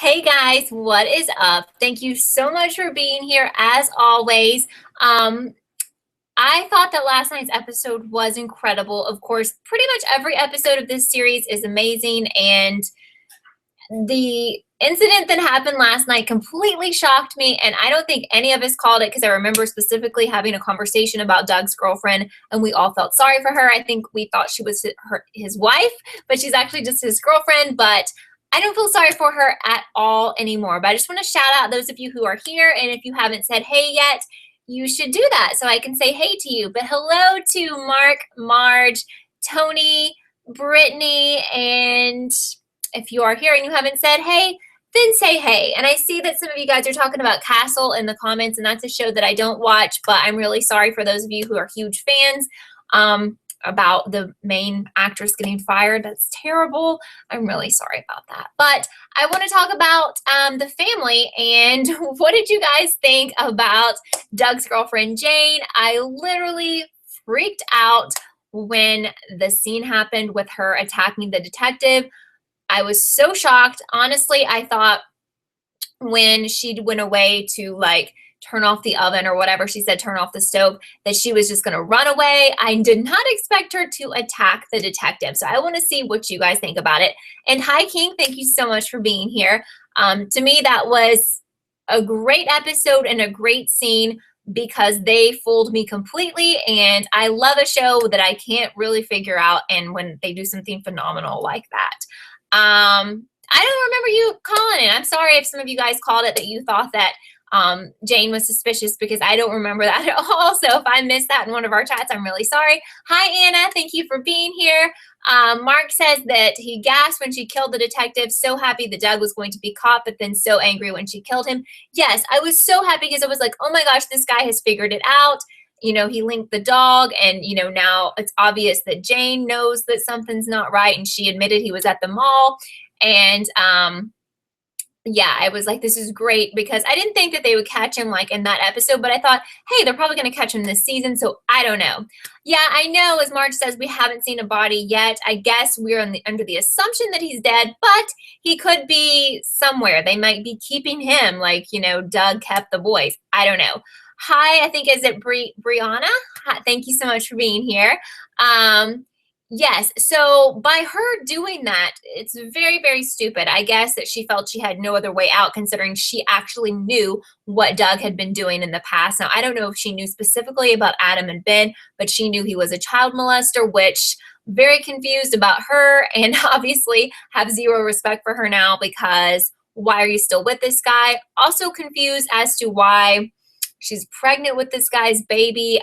Hey guys, what is up? Thank you so much for being here as always. Um, I thought that last night's episode was incredible. Of course, pretty much every episode of this series is amazing, and the incident that happened last night completely shocked me, and I don't think any of us called it because I remember specifically having a conversation about Doug's girlfriend, and we all felt sorry for her. I think we thought she was his wife, but she's actually just his girlfriend. But I don't feel sorry for her at all anymore. But I just want to shout out those of you who are here, and if you haven't said hey yet, you should do that so I can say hey to you. But hello to Mark, Marge, Tony, Brittany, and if you are here and you haven't said hey, then say hey. And I see that some of you guys are talking about Castle in the comments, and that's a show that I don't watch, but I'm really sorry for those of you who are huge fans about the main actress getting fired. That's terrible. I'm really sorry about that. But I want to talk about the family, and what did you guys think about Doug's girlfriend, Jane? I literally freaked out when the scene happened with her attacking the detective. I was so shocked. Honestly, I thought when she went away to like turn off the oven or whatever she said, turn off the stove, that she was just going to run away. I did not expect her to attack the detective. So I want to see what you guys think about it. And hi, King. Thank you so much for being here. To me, that was a great episode and a great scene because they fooled me completely. And I love a show that I can't really figure out. And when they do something phenomenal like that. I don't remember you calling it. I'm sorry if some of you guys called it that you thought that Jane was suspicious, because I don't remember that at all. So if I missed that in one of our chats, I'm really sorry. Hi, Anna. Thank you for being here. Mark says that he gasped when she killed the detective. So happy that Doug was going to be caught, but then so angry when she killed him. Yes, I was so happy because I was like, oh my gosh, this guy has figured it out. You know, he linked the dog, and, you know, now it's obvious that Jane knows that something's not right, and she admitted he was at the mall. And, yeah, I was like, this is great, because I didn't think that they would catch him like in that episode, but I thought, hey, they're probably going to catch him this season, so I don't know. Yeah, I know, as Marge says, we haven't seen a body yet. I guess we're under the assumption that he's dead, but he could be somewhere. They might be keeping him like, you know, Doug kept the boys. I don't know. Hi, I think, is it Brianna? Hi, thank you so much for being here. Yes, so by her doing that, it's very, very stupid. I guess that she felt she had no other way out, considering she actually knew what Doug had been doing in the past. Now, I don't know if she knew specifically about Adam and Ben, but she knew he was a child molester, which very confused about her, and obviously have zero respect for her now, because why are you still with this guy? Also confused as to why she's pregnant with this guy's baby.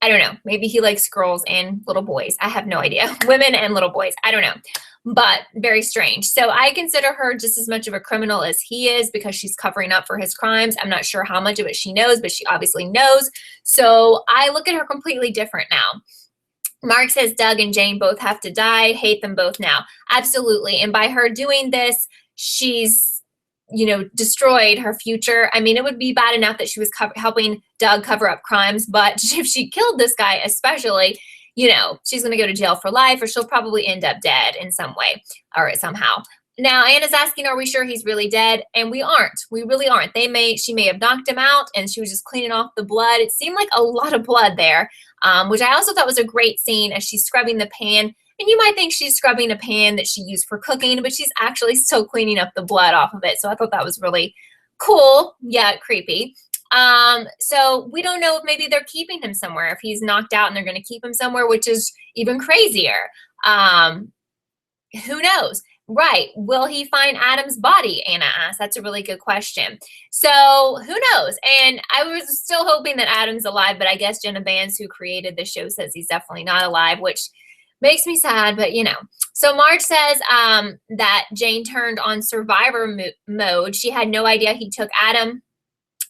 I don't know. Maybe he likes girls and little boys. I have no idea. Women and little boys. I don't know. But very strange. So I consider her just as much of a criminal as he is, because she's covering up for his crimes. I'm not sure how much of it she knows, but she obviously knows. So I look at her completely different now. Mark says Doug and Jane both have to die. Hate them both now. Absolutely. And by her doing this, she's, you know, destroyed her future. I mean, it would be bad enough that she was helping Doug cover up crimes, but if she killed this guy especially, you know, she's going to go to jail for life, or she'll probably end up dead in some way or somehow. Now, Anna's asking, are we sure he's really dead? And we aren't. We really aren't. She may have knocked him out, and she was just cleaning off the blood. It seemed like a lot of blood there, which I also thought was a great scene as she's scrubbing the pan. And you might think she's scrubbing a pan that she used for cooking, but she's actually still cleaning up the blood off of it. So I thought that was really cool, yet creepy. So we don't know if maybe they're keeping him somewhere, if he's knocked out and they're going to keep him somewhere, which is even crazier. Who knows? Right. Will he find Adam's body? Anna asked. That's a really good question. So who knows? And I was still hoping that Adam's alive, but I guess Jenna Bans, who created the show, says he's definitely not alive, which makes me sad, but you know. So Marge says that Jane turned on survivor mode. She had no idea he took Adam,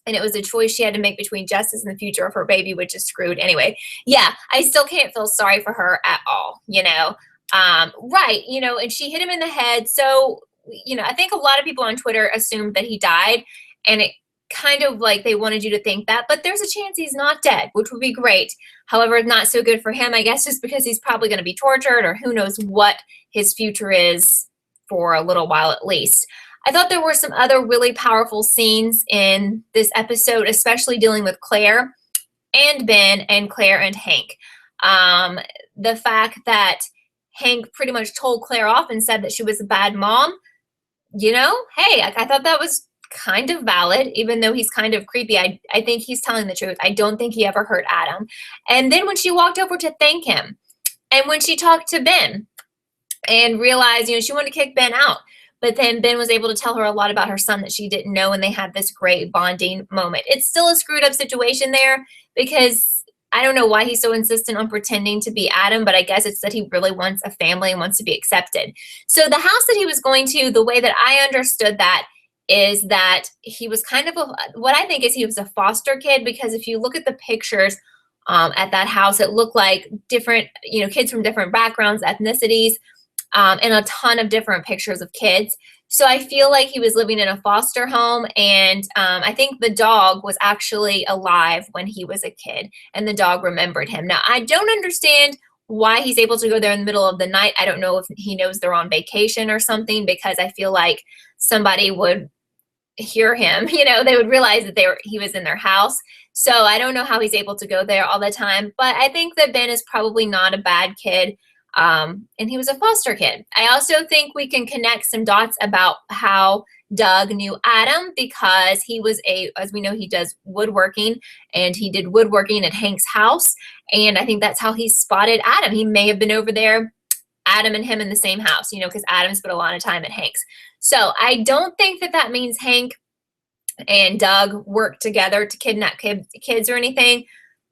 and it was a choice she had to make between justice and the future of her baby, which is screwed. Anyway, yeah, I still can't feel sorry for her at all, you know. Right, you know, and she hit him in the head. So, you know, I think a lot of people on Twitter assumed that he died, and it kind of like they wanted you to think that, but there's a chance he's not dead, which would be great. However, not so good for him, I guess, just because he's probably going to be tortured, or who knows what his future is for a little while at least. I thought there were some other really powerful scenes in this episode, especially dealing with Claire and Ben and Claire and Hank. The fact that Hank pretty much told Claire off and said that she was a bad mom, hey, I thought that was kind of valid, even though he's kind of creepy. I think he's telling the truth. I don't think he ever hurt Adam. And then when she walked over to thank him, and when she talked to Ben and realized, she wanted to kick Ben out, but then Ben was able to tell her a lot about her son that she didn't know, and they had this great bonding moment. It's still a screwed up situation there, because I don't know why he's so insistent on pretending to be Adam, but I guess it's that he really wants a family and wants to be accepted. So the house that he was going to, the way that I understood that is that he was kind of what I think is he was a foster kid, because if you look at the pictures at that house, it looked like different, kids from different backgrounds, ethnicities, and a ton of different pictures of kids. So I feel like he was living in a foster home, and I think the dog was actually alive when he was a kid, and the dog remembered him. Now, I don't understand why he's able to go there in the middle of the night. I don't know if he knows they're on vacation or something, because I feel like somebody would hear him, they would realize that he was in their house. So I don't know how he's able to go there all the time, but I think that Ben is probably not a bad kid. And he was a foster kid. I also think we can connect some dots about how Doug knew Adam, because he was as we know, he does woodworking, and he did woodworking at Hank's house. And I think that's how he spotted Adam. He may have been over there, Adam and him in the same house, because Adam spent a lot of time at Hank's. So I don't think that means Hank and Doug worked together to kidnap kids or anything.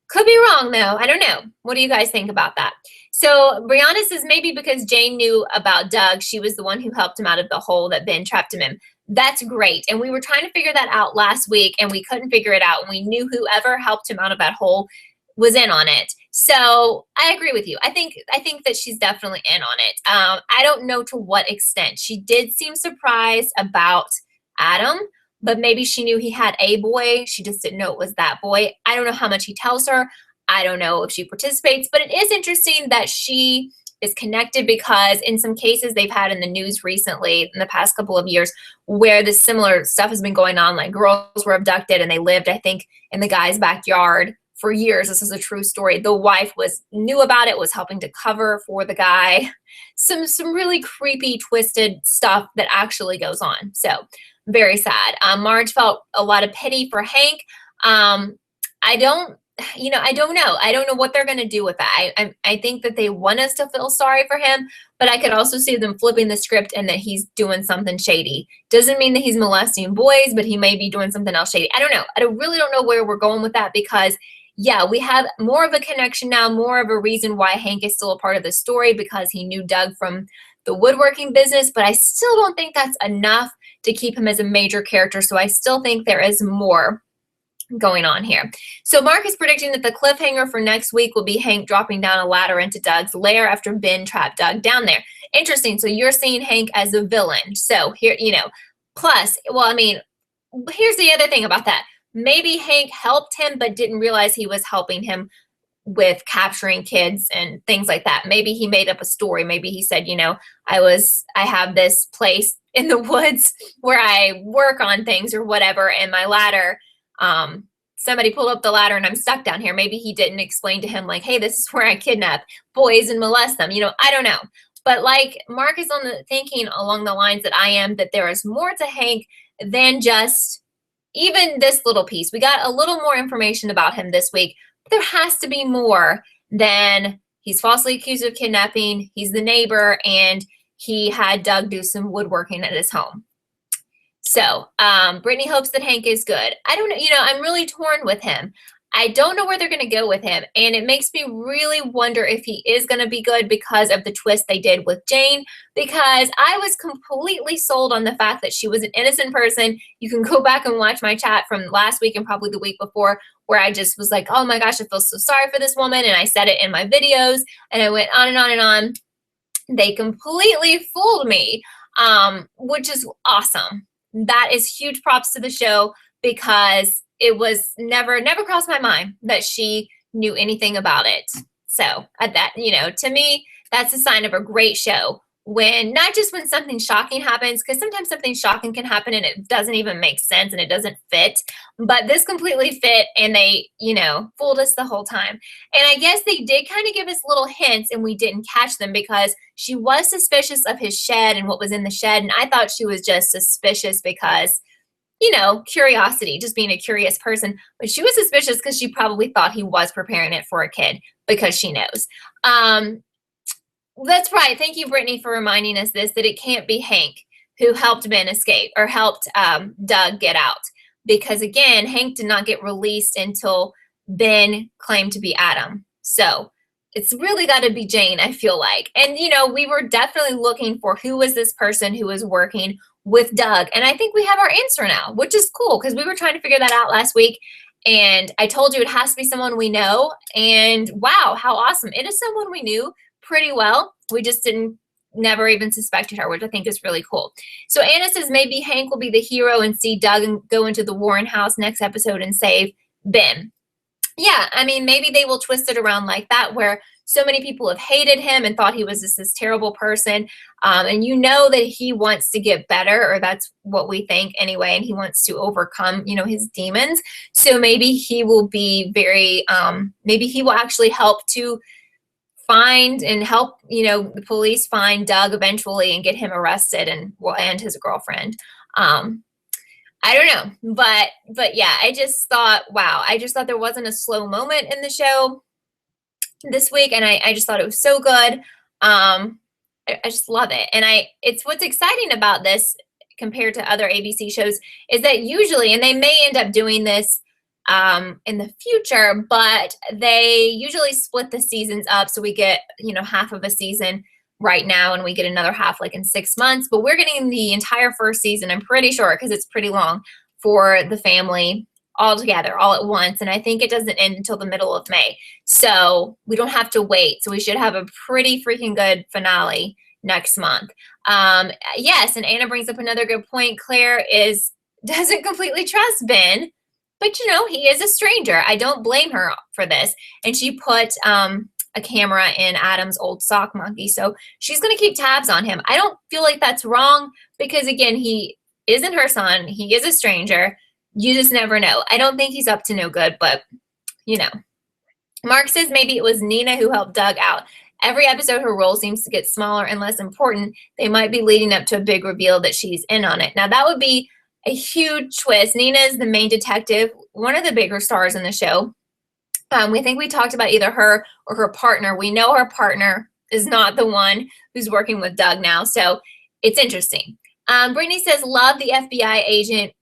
Could be wrong, though. I don't know. What do you guys think about that? So Brianna says maybe because Jane knew about Doug, she was the one who helped him out of the hole that Ben trapped him in. That's great. And we were trying to figure that out last week, and we couldn't figure it out. And we knew whoever helped him out of that hole was in on it. So I agree with you. I think that she's definitely in on it. I don't know to what extent. She did seem surprised about Adam, but maybe she knew he had a boy. She just didn't know it was that boy. I don't know how much he tells her. I don't know if she participates, but it is interesting that she is connected, because in some cases they've had in the news recently, in the past couple of years, where this similar stuff has been going on, like girls were abducted and they lived, I think, in the guy's backyard for years. This is a true story. The wife knew about it, was helping to cover for the guy. Some really creepy, twisted stuff that actually goes on. So very sad. Marge felt a lot of pity for Hank. I don't know. I don't know what they're going to do with that. I think that they want us to feel sorry for him, but I could also see them flipping the script and that he's doing something shady. Doesn't mean that he's molesting boys, but he may be doing something else shady. I don't know. I really don't know where we're going with that, because yeah, we have more of a connection now, more of a reason why Hank is still a part of the story, because he knew Doug from the woodworking business, but I still don't think that's enough to keep him as a major character. So I still think there is more going on here. So Mark is predicting that the cliffhanger for next week will be Hank dropping down a ladder into Doug's lair after Ben trapped Doug down there. Interesting. So you're seeing Hank as a villain. So here, plus, well, I mean, here's the other thing about that. Maybe Hank helped him, but didn't realize he was helping him with capturing kids and things like that. Maybe he made up a story. Maybe he said, I have this place in the woods where I work on things or whatever, and my ladder, somebody pulled up the ladder and I'm stuck down here. Maybe he didn't explain to him, like, hey, this is where I kidnap boys and molest them. I don't know. But like Mark is thinking along the lines that I am, that there is more to Hank than just even this little piece. We got a little more information about him this week. But there has to be more than he's falsely accused of kidnapping, he's the neighbor, and he had Doug do some woodworking at his home. So Brittany hopes that Hank is good. I don't know. I'm really torn with him. I don't know where they're going to go with him. And it makes me really wonder if he is going to be good because of the twist they did with Jane, because I was completely sold on the fact that she was an innocent person. You can go back and watch my chat from last week and probably the week before, where I just was like, oh my gosh, I feel so sorry for this woman. And I said it in my videos, and I went on and on and on. They completely fooled me, which is awesome. That is huge props to the show, because it was never crossed my mind that she knew anything about it. So that, to me, that's a sign of a great show when, not just when something shocking happens, because sometimes something shocking can happen and it doesn't even make sense and it doesn't fit, but this completely fit and they, fooled us the whole time. And I guess they did kind of give us little hints and we didn't catch them because she was suspicious of his shed and what was in the shed. And I thought she was just suspicious because, curiosity, just being a curious person. But she was suspicious because she probably thought he was preparing it for a kid because she knows. That's right. Thank you, Brittany, for reminding us that it can't be Hank who helped Ben escape or helped Doug get out. Because again, Hank did not get released until Ben claimed to be Adam. So it's really got to be Jane, I feel like. And, we were definitely looking for who was this person who was working with Doug. And I think we have our answer now, which is cool because we were trying to figure that out last week. And I told you it has to be someone we know. And wow, how awesome. It is someone we knew pretty well. We just never even suspected her, which I think is really cool. So Anna says maybe Hank will be the hero and see Doug and go into the Warren house next episode and save Ben. Yeah, I mean, maybe they will twist it around like that, where so many people have hated him and thought he was this terrible person. And that he wants to get better, or that's what we think anyway, and he wants to overcome, his demons. So maybe he will be maybe he will actually help to find and help, the police find Doug eventually and get him arrested and his girlfriend. I don't know, but yeah, I just thought, wow, there wasn't a slow moment in the show this week, and I just thought it was so good. I just love it, and it's what's exciting about this compared to other ABC shows is that usually, and they may end up doing this in the future, but they usually split the seasons up, so we get half of a season right now and we get another half like in 6 months, but we're getting the entire first season, I'm pretty sure, because it's pretty long, for the family all together all at once, and I think it doesn't end until the middle of May, so we don't have to wait. So we should have a pretty freaking good finale next month. Yes, and Anna brings up another good point. Claire doesn't completely trust Ben, but he is a stranger. I don't blame her for this, and she put a camera in Adam's old sock monkey. So she's going to keep tabs on him. I don't feel like that's wrong because, again, he isn't her son. He is a stranger. You just never know. I don't think he's up to no good, but, Mark says maybe it was Nina who helped Doug out. Every episode, her role seems to get smaller and less important. They might be leading up to a big reveal that she's in on it. Now, that would be a huge twist. Nina is the main detective, one of the bigger stars in the show. We think we talked about either her or her partner. We know her partner is not the one who's working with Doug now, so it's interesting. Brittany says, love the FBI agent,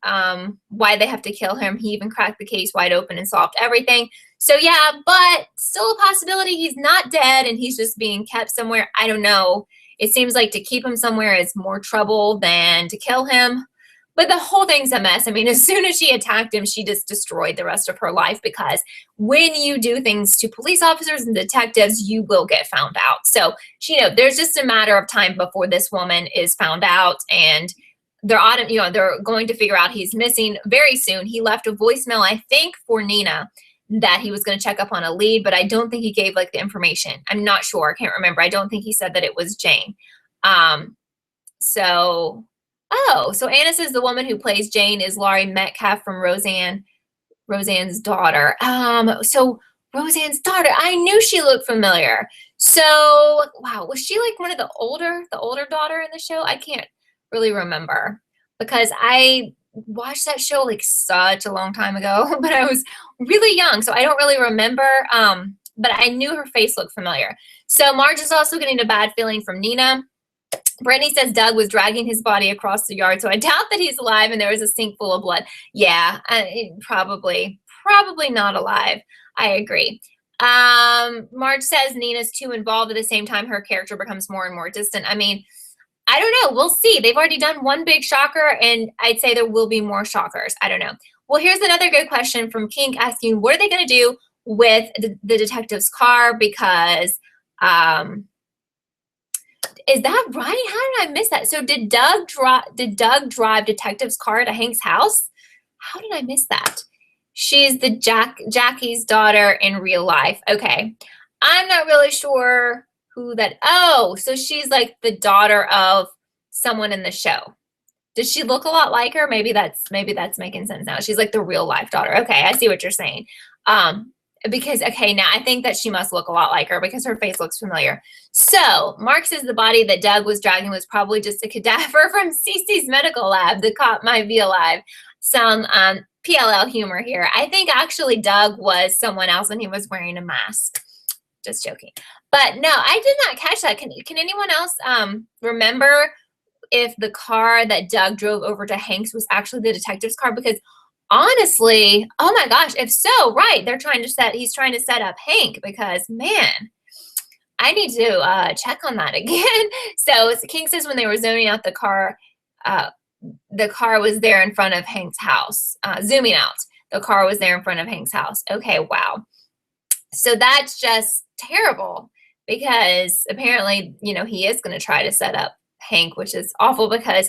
why they have to kill him. He even cracked the case wide open and solved everything. So yeah, but still a possibility he's not dead and he's just being kept somewhere. I don't know. It seems like to keep him somewhere is more trouble than to kill him. But the whole thing's a mess. I mean, as soon as she attacked him, she just destroyed the rest of her life because when you do things to police officers and detectives, you will get found out. So, there's just a matter of time before this woman is found out, and they're going to figure out he's missing very soon. He left a voicemail, I think, for Nina that he was going to check up on a lead, but I don't think he gave the information. I'm not sure. I can't remember. I don't think he said that it was Jane. So Anna says the woman who plays Jane is Laurie Metcalf from Roseanne's daughter. So Roseanne's daughter, I knew she looked familiar. So, wow, was she like one of the older daughter in the show? I can't really remember because I watched that show such a long time ago, but I was really young, so I don't really remember. But I knew her face looked familiar. So Marge is also getting a bad feeling from Nina. Brittany says Doug was dragging his body across the yard, so I doubt that he's alive and there was a sink full of blood. Yeah, probably not alive. I agree. Marge says Nina's too involved. At the same time, her character becomes more and more distant. I mean, I don't know. We'll see. They've already done one big shocker, and I'd say there will be more shockers. I don't know. Well, here's another good question from Kink asking, what are they going to do with the detective's car? Because is that right? How did I miss that? So did Doug drive detective's car to Hank's house? How did I miss that? She's Jackie's daughter in real life. Okay. I'm not really sure who that, oh, so she's like the daughter of someone in the show. Does she look a lot like her? Maybe that's making sense now. She's like the real life daughter. Okay, I see what you're saying. Because okay, now I think that she must look a lot like her because her face looks familiar. So Mark says the body that Doug was dragging was probably just a cadaver from Cece's medical lab. The cop might be alive. Some PLL humor here. I think actually Doug was someone else and he was wearing a mask. Just joking. But no, I did not catch that. Can anyone else remember if the car that Doug drove over to Hank's was actually the detective's car? Because honestly, oh my gosh, if so, right, he's trying to set up Hank because, man, I need to check on that again. So King says when they were zoning out the car was there in front of Hank's house. Zooming out, the car was there in front of Hank's house. Okay, wow. So that's just terrible because apparently, he is going to try to set up Hank, which is awful because,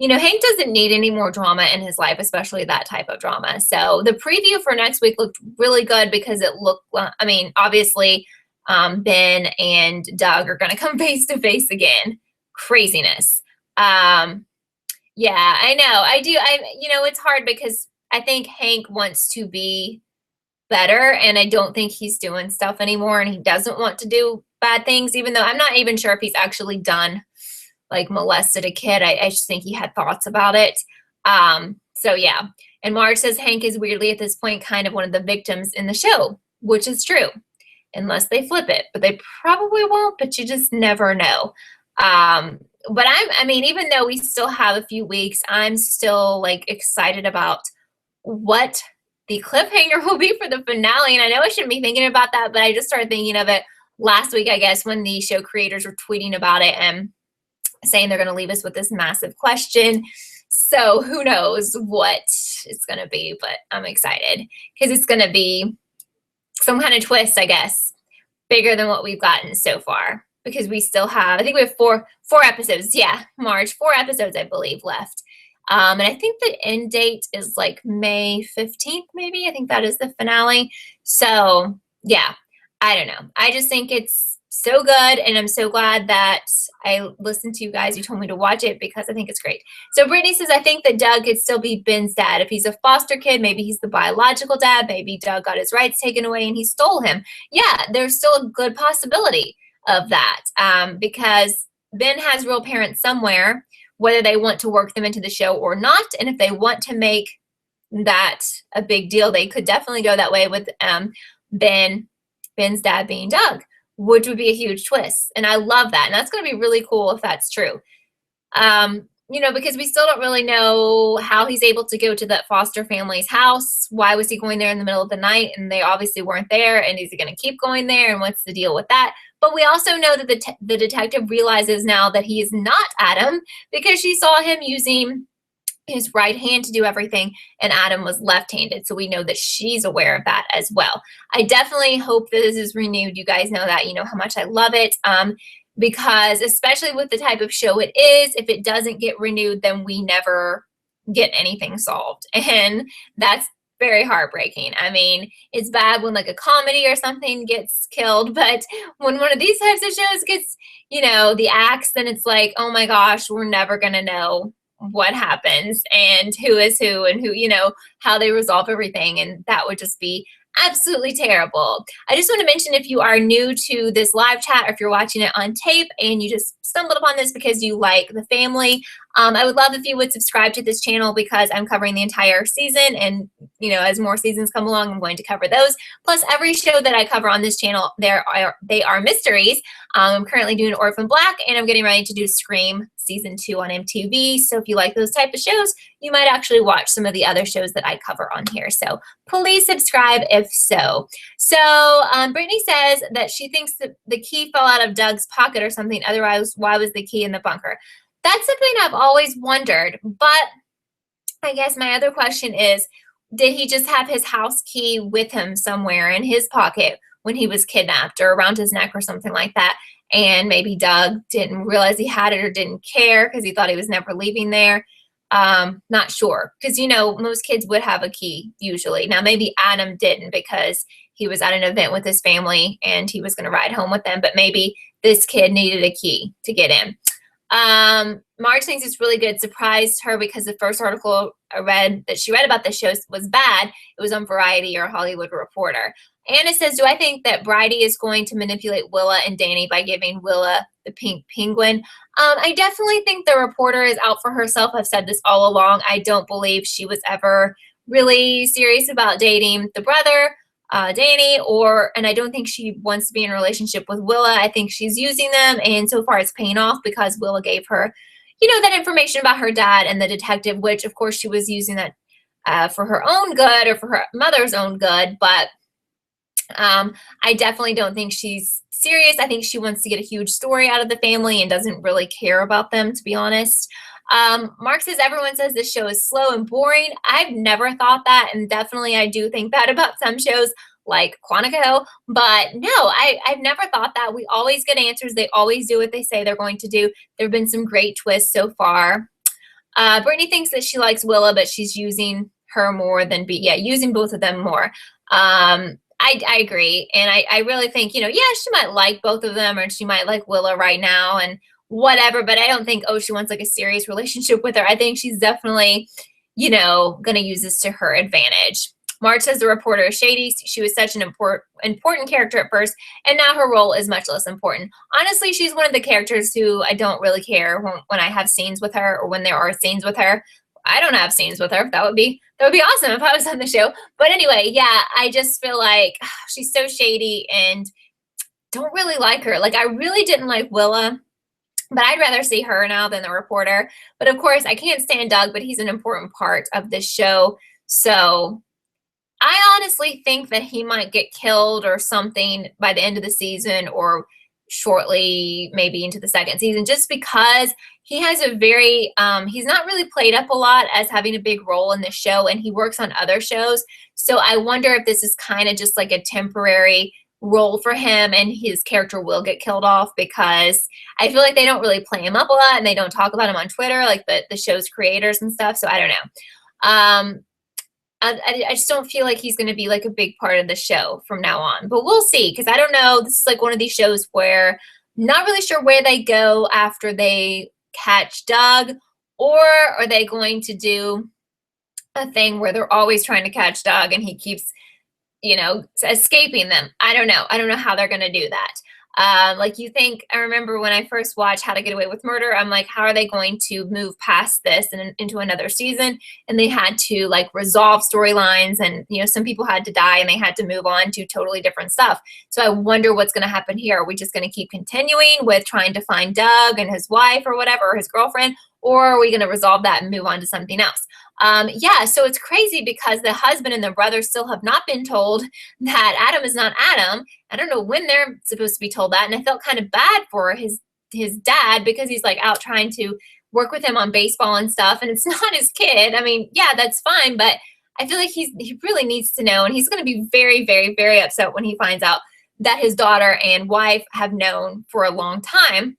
Hank doesn't need any more drama in his life, especially that type of drama. So the preview for next week looked really good because it looked, obviously Ben and Doug are going to come face to face again. Craziness. Yeah, I know. I do. It's hard because I think Hank wants to be better and I don't think he's doing stuff anymore and he doesn't want to do bad things, even though I'm not even sure if he's actually done like molested a kid. I just think he had thoughts about it. So yeah. And Marge says Hank is weirdly at this point kind of one of the victims in the show, which is true, unless they flip it, but they probably won't, but you just never know. But even though we still have a few weeks, I'm still like excited about what the cliffhanger will be for the finale. And I know I shouldn't be thinking about that, but I just started thinking of it last week, I guess, when the show creators were tweeting about it and saying they're going to leave us with this massive question. So who knows what it's going to be, but I'm excited because it's going to be some kind of twist, I guess, bigger than what we've gotten so far because we still have, I think we have four episodes. Yeah, March, 4 episodes, I believe, left. And I think the end date is like May 15th, maybe. I think that is the finale. So yeah, I don't know. I just think it's so good. And I'm so glad that I listened to you guys. You told me to watch it because I think it's great. So Brittany says, I think that Doug could still be Ben's dad. If he's a foster kid, maybe he's the biological dad. Maybe Doug got his rights taken away and he stole him. Yeah, there's still a good possibility of that because Ben has real parents somewhere, whether they want to work them into the show or not. And if they want to make that a big deal, they could definitely go that way with Ben's dad being Doug, which would be a huge twist. And I love that. And that's going to be really cool if that's true. Because we still don't really know how he's able to go to that foster family's house. Why was he going there in the middle of the night? And they obviously weren't there. And is he going to keep going there? And what's the deal with that? But we also know that the detective realizes now that he is not Adam because she saw him using his right hand to do everything and Adam was left-handed. So we know that she's aware of that as well. I definitely hope that this is renewed. You guys know that, how much I love it. Because especially with the type of show it is, if it doesn't get renewed, then we never get anything solved. And that's very heartbreaking. It's bad when like a comedy or something gets killed, but when one of these types of shows gets, the axe, then it's like, oh my gosh, we're never going to know what happens and who is who and who, how they resolve everything. And that would just be absolutely terrible. I just want to mention, if you are new to this live chat or if you're watching it on tape and you just stumbled upon this because you like the family, I would love if you would subscribe to this channel because I'm covering the entire season, and as more seasons come along, I'm going to cover those. Plus, every show that I cover on this channel, they are mysteries. I'm currently doing Orphan Black, and I'm getting ready to do Scream Season 2 on MTV. So if you like those type of shows, you might actually watch some of the other shows that I cover on here. So please subscribe if so. So Brittany says that she thinks that the key fell out of Doug's pocket or something. Otherwise, why was the key in the bunker? That's something I've always wondered. But I guess my other question is, did he just have his house key with him somewhere in his pocket when he was kidnapped or around his neck or something like that? And maybe Doug didn't realize he had it or didn't care because he thought he was never leaving there. Not sure. Because, most kids would have a key usually. Now, maybe Adam didn't because he was at an event with his family and he was going to ride home with them. But maybe this kid needed a key to get in. Marge thinks it's really good. Surprised her because the first article I read that she read about the show was bad. It was on Variety or Hollywood Reporter. Anna says, do I think that Bridie is going to manipulate Willa and Danny by giving Willa the pink penguin? I definitely think the reporter is out for herself. I've said this all along. I don't believe she was ever really serious about dating the brother, Danny, and I don't think she wants to be in a relationship with Willa. I think she's using them, and so far it's paying off because Willa gave her, that information about her dad and the detective, which of course she was using that for her own good or for her mother's own good, but I definitely don't think she's serious. I think she wants to get a huge story out of the family and doesn't really care about them, to be honest. Mark says, everyone says this show is slow and boring. I've never thought that, and definitely I do think that about some shows like Quantico, but no, I've never thought that. We always get answers. They always do what they say they're going to do. There have been some great twists so far. Brittany thinks that she likes Willa, but she's using her more than using both of them more. I agree. And I really think, she might like both of them, or she might like Willa right now and whatever, but I don't think, she wants like a serious relationship with her. I think she's definitely, going to use this to her advantage. Marge says the reporter is shady. She was such an important character at first, and now her role is much less important. Honestly, she's one of the characters who I don't really care when I have scenes with her, or when there are scenes with her. I don't have scenes with her. That would be awesome if I was on the show. But anyway, yeah, I just feel like she's so shady and don't really like her. Like, I really didn't like Willa, but I'd rather see her now than the reporter. But of course, I can't stand Doug, but he's an important part of this show. So I honestly think that he might get killed or something by the end of the season, or shortly maybe into the second season, just because he has a very he's not really played up a lot as having a big role in the show, and he works on other shows. So I wonder if this is kind of just like a temporary role for him and his character will get killed off, because I feel like they don't really play him up a lot and they don't talk about him on Twitter like the show's creators and stuff. So I don't know. I just don't feel like he's going to be like a big part of the show from now on, but we'll see, because I don't know. This is like one of these shows where I'm not really sure where they go after they catch Doug, or are they going to do a thing where they're always trying to catch Doug and he keeps, escaping them. I don't know. I don't know how they're going to do that. I remember when I first watched How to Get Away with Murder, I'm like, how are they going to move past this and into another season? And they had to like resolve storylines, and some people had to die and they had to move on to totally different stuff. So I wonder what's going to happen here. Are we just going to keep continuing with trying to find Doug and his wife or whatever, or his girlfriend, or are we going to resolve that and move on to something else? So it's crazy because the husband and the brother still have not been told that Adam is not Adam. I don't know when they're supposed to be told that, and I felt kind of bad for his dad, because he's like out trying to work with him on baseball and stuff, and it's not his kid. I mean, yeah, that's fine, but I feel like he really needs to know, and he's going to be very, very, very upset when he finds out that his daughter and wife have known for a long time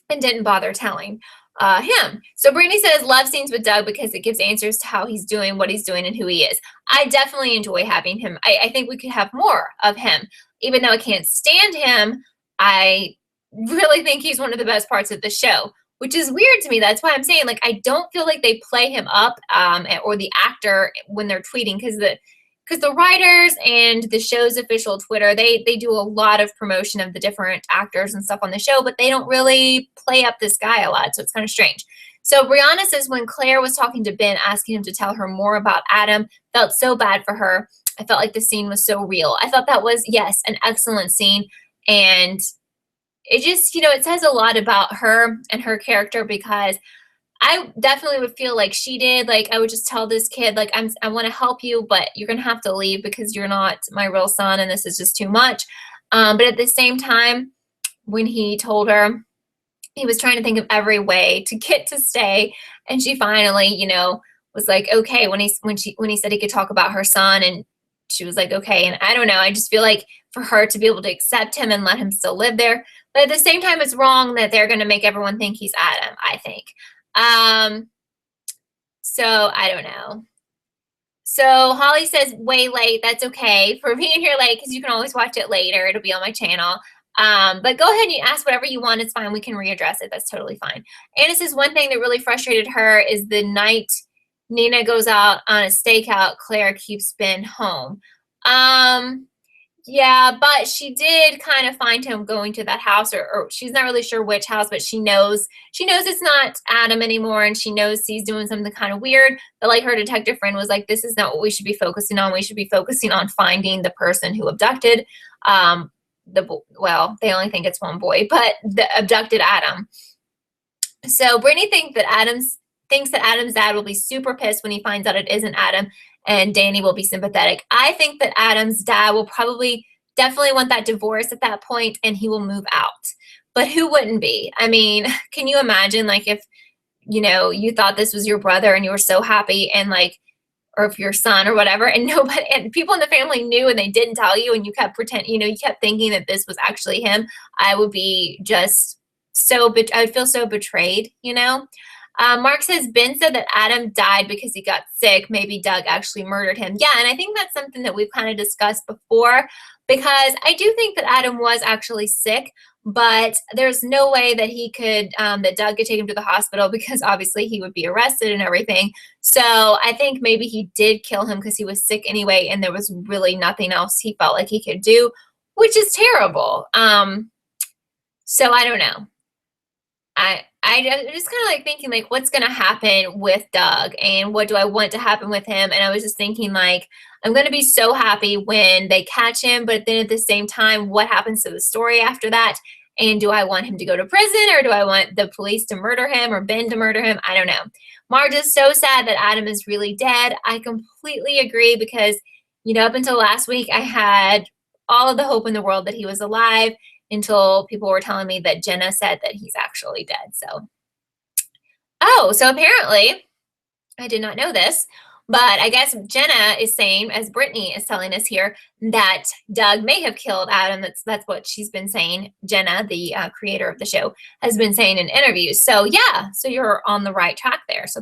and didn't bother telling him. So Brittany says, love scenes with Doug because it gives answers to how he's doing, what he's doing, and who he is. I definitely enjoy having him. I think we could have more of him. Even though I can't stand him, I really think he's one of the best parts of the show, which is weird to me. That's why I'm saying, like, I don't feel like they play him up or the actor when they're tweeting, because the writers and the show's official Twitter, they do a lot of promotion of the different actors and stuff on the show, but they don't really play up this guy a lot, so it's kind of strange. So Brianna says, when Claire was talking to Ben, asking him to tell her more about Adam, felt so bad for her. I felt like the scene was so real. I thought that was, yes, an excellent scene, and it just, it says a lot about her and her character, because I definitely would feel like she did. Like, I would just tell this kid, like, I want to help you, but you're going to have to leave because you're not my real son and this is just too much. But at the same time, when he told her, he was trying to think of every way to get to stay. And she finally, was like, okay, when he said he could talk about her son, and she was like, okay. And I don't know. I just feel like for her to be able to accept him and let him still live there. But at the same time, it's wrong that they're going to make everyone think he's Adam, I think. So I don't know. So Holly says, way late. That's okay for being here late, because you can always watch it later. It'll be on my channel. But go ahead and ask whatever you want. It's fine. We can readdress it. That's totally fine. Anna says one thing that really frustrated her is the night Nina goes out on a stakeout, Claire keeps Ben home. Yeah, but she did kind of find him going to that house, or she's not really sure which house, but she knows it's not Adam anymore, and she knows he's doing something kind of weird. But like her detective friend was like, this is not what we should be focusing on. We should be focusing on finding the person who abducted well, they only think it's one boy, but the abducted Adam. So Brittany thinks that Adam's dad will be super pissed when he finds out it isn't Adam, and Danny will be sympathetic. I think that Adam's dad will definitely want that divorce at that point, and he will move out. But who wouldn't be? I mean, can you imagine, like, if, you thought this was your brother and you were so happy, and like, or if your son or whatever, and people in the family knew and they didn't tell you, and you kept you kept thinking that this was actually him, I would be just I would feel so betrayed, Mark says, Ben said that Adam died because he got sick. Maybe Doug actually murdered him. Yeah, and I think that's something that we've kind of discussed before, because I do think that Adam was actually sick, but there's no way that that Doug could take him to the hospital, because obviously he would be arrested and everything. So I think maybe he did kill him because he was sick anyway, and there was really nothing else he felt like he could do, which is terrible. So I don't know. I'm just kind of like thinking, like, what's going to happen with Doug, and what do I want to happen with him? And I was just thinking, like, I'm going to be so happy when they catch him, but then at the same time, what happens to the story after that? And do I want him to go to prison, or do I want the police to murder him, or Ben to murder him? I don't know. Marge is so sad that Adam is really dead. I completely agree, because, up until last week, I had all of the hope in the world that he was alive, until people were telling me that Jenna said that he's actually dead. So apparently, I did not know this, but I guess Jenna is saying, as Brittany is telling us here, that Doug may have killed Adam. That's what she's been saying. Jenna, the creator of the show, has been saying in interviews. So yeah, so you're on the right track there. So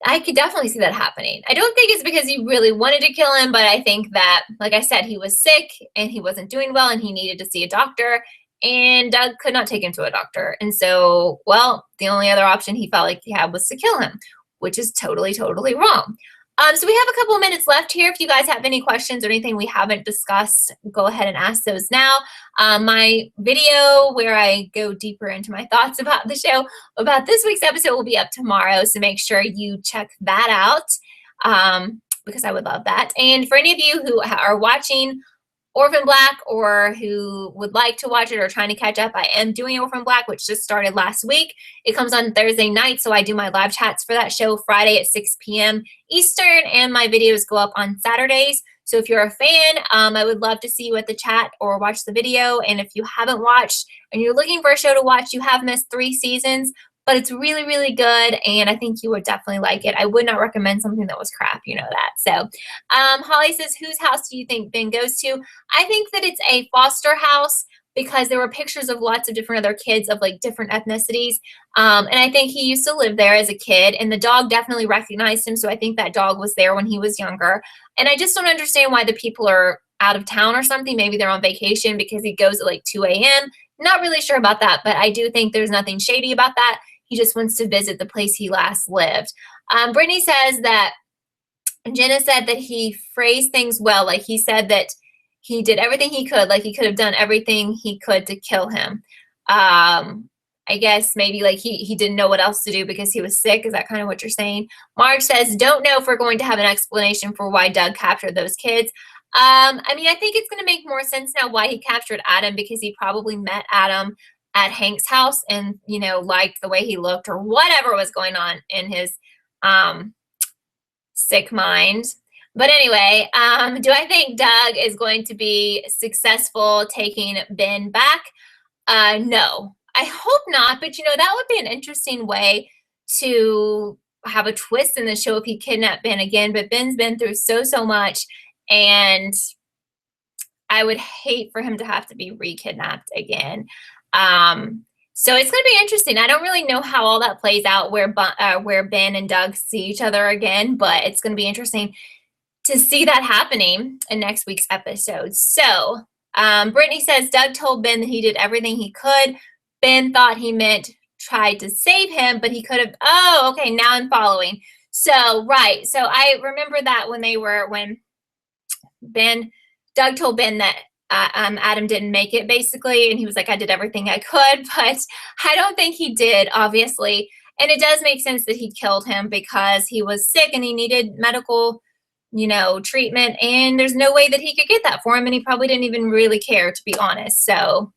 I could definitely see that happening. I don't think it's because he really wanted to kill him, but I think that, like I said, he was sick and he wasn't doing well and he needed to see a doctor, and Doug could not take him to a doctor. And so, well, the only other option he felt like he had was to kill him, which is totally, totally wrong. So we have a couple of minutes left here. If you guys have any questions or anything we haven't discussed, go ahead and ask those now. My video where I go deeper into my thoughts about the show, about this week's episode, will be up tomorrow. So make sure you check that out, because I would love that. And for any of you who are watching Orphan Black, or who would like to watch it or trying to catch up, I am doing Orphan Black, which just started last week. It comes on Thursday night, so I do my live chats for that show Friday at 6 p.m. Eastern, and my videos go up on Saturdays. So if you're a fan, I would love to see you at the chat or watch the video. And if you haven't watched and you're looking for a show to watch, you have missed 3 seasons, but it's really, really good, and I think you would definitely like it. I would not recommend something that was crap, you know that. So Holly says, whose house do you think Ben goes to? I think that it's a foster house, because there were pictures of lots of different other kids of like different ethnicities, and I think he used to live there as a kid, and the dog definitely recognized him, so I think that dog was there when he was younger. And I just don't understand why the people are out of town or something. Maybe they're on vacation, because he goes at like 2 a.m. Not really sure about that, but I do think there's nothing shady about that. He just wants to visit the place he last lived. Brittany says that Jenna said that he phrased things well. Like, he said that he did everything he could. Like, he could have done everything he could to kill him. I guess maybe like he didn't know what else to do because he was sick. Is that kind of what you're saying? Marge says, don't know if we're going to have an explanation for why Doug captured those kids. I mean, I think it's going to make more sense now why he captured Adam, because he probably met Adam at Hank's house and, liked the way he looked, or whatever was going on in his sick mind. But anyway, do I think Doug is going to be successful taking Ben back? No, I hope not. But, that would be an interesting way to have a twist in the show if he kidnapped Ben again. But Ben's been through so much, and I would hate for him to have to be re-kidnapped again. So it's going to be interesting. I don't really know how all that plays out, where Ben and Doug see each other again, but it's going to be interesting to see that happening in next week's episode. So Brittany says Doug told Ben that he did everything he could. Ben thought he meant tried to save him, but he could have. Oh, okay. Now I'm following. So, right. So I remember that when Doug told Ben that Adam didn't make it, basically, and he was like, I did everything I could, but I don't think he did, obviously. And it does make sense that he killed him because he was sick and he needed medical, treatment, and there's no way that he could get that for him, and he probably didn't even really care, to be honest. So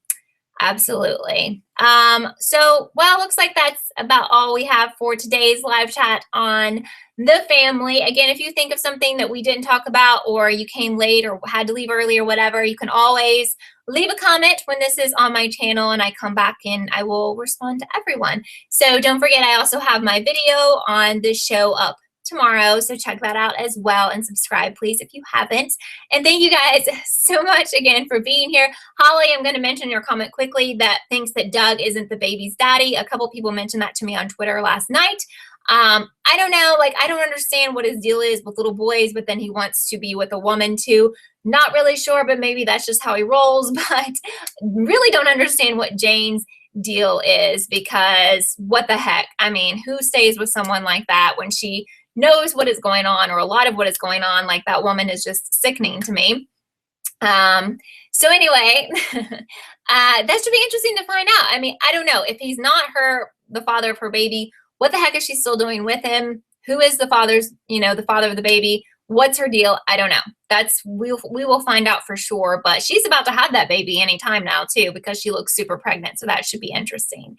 absolutely. Well, looks like that's about all we have for today's live chat on The Family. Again, if you think of something that we didn't talk about, or you came late or had to leave early or whatever, you can always leave a comment when this is on my channel, and I come back and I will respond to everyone. So don't forget, I also have my video on this show up tomorrow, so check that out as well, and subscribe please if you haven't. And thank you guys so much again for being here. Holly, I'm going to mention your comment quickly that thinks that Doug isn't the baby's daddy. A couple people mentioned that to me on Twitter last night. I don't know, I don't understand what his deal is with little boys, but then he wants to be with a woman too. Not really sure, but maybe that's just how he rolls. But really don't understand what Jane's deal is, because what the heck? I mean, who stays with someone like that when she knows what is going on, or a lot of what is going on? Like, that woman is just sickening to me. So anyway, that should be interesting to find out. I mean, I don't know. If he's not the father of her baby, what the heck is she still doing with him? Who is the father's, the father of the baby? What's her deal? I don't know. We will find out for sure, but she's about to have that baby anytime now too, because she looks super pregnant. So that should be interesting.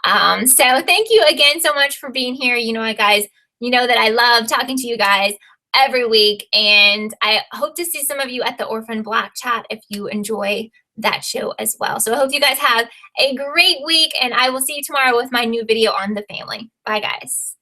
So thank you again so much for being here. Guys, that I love talking to you guys every week, and I hope to see some of you at the Orphan Black chat if you enjoy that show as well. So I hope you guys have a great week, and I will see you tomorrow with my new video on The Family. Bye, guys.